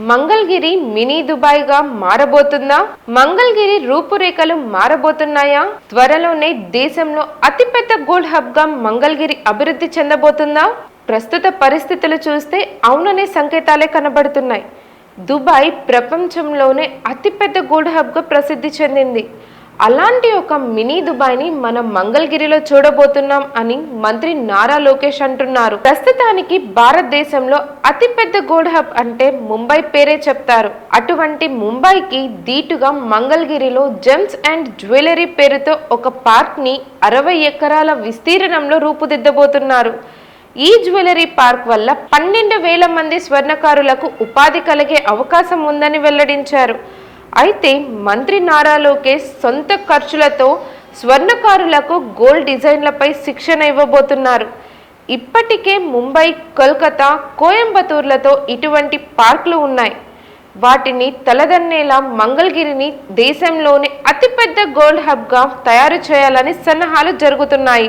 Mangalagiri mini Dubai గా మారబోతుందా? మంగళగిరి రూపురేఖలు మారబోతున్నాయా? త్వరలోనే దేశంలో అతిపెద్ద గోల్డ్ హబ్ గా మంగళగిరి అభివృద్ధి చెందబోతుందా? ప్రస్తుత పరిస్థితులు చూస్తే అవుననే సంకేతాలే కనబడుతున్నాయి. దుబాయ్ ప్రపంచంలోనే అతిపెద్ద గోల్డ్ హబ్ గా ప్రసిద్ధి చెందింది. అలాంటి ఒక మినీ దుబాయ్ని మనం మంగళగిరిలో చూడబోతున్నాం అని మంత్రి నారా లోకేష్ అంటున్నారు. ప్రస్తుతానికి భారతదేశంలో అతిపెద్ద గోల్డ్ హబ్ అంటే ముంబై పేరే చెప్తారు. అటువంటి ముంబైకి దీటుగా మంగళగిరిలో జెమ్స్ అండ్ జ్యువెలరీ పేరుతో ఒక పార్క్ ని 60 ఎకరాల విస్తీర్ణంలో రూపుదిద్దబోతున్నారు. ఈ జ్యువెలరీ పార్క్ వల్ల 12,000 మంది స్వర్ణకారులకు ఉపాధి కలిగే అవకాశం ఉందని వెల్లడించారు. అయితే మంత్రి నారా లోకేష్ సొంత ఖర్చులతో స్వర్ణకారులకు గోల్డ్ డిజైన్లపై శిక్షణ ఇవ్వబోతున్నారు. ఇప్పటికే ముంబై, కోల్కతా, కోయంబత్తూర్లతో ఇటువంటి పార్కులు ఉన్నాయి. వాటిని తలదన్నేలా మంగళగిరిని దేశంలోని అతిపెద్ద గోల్డ్ హబ్గా తయారు చేయాలని సన్నాహాలు జరుగుతున్నాయి.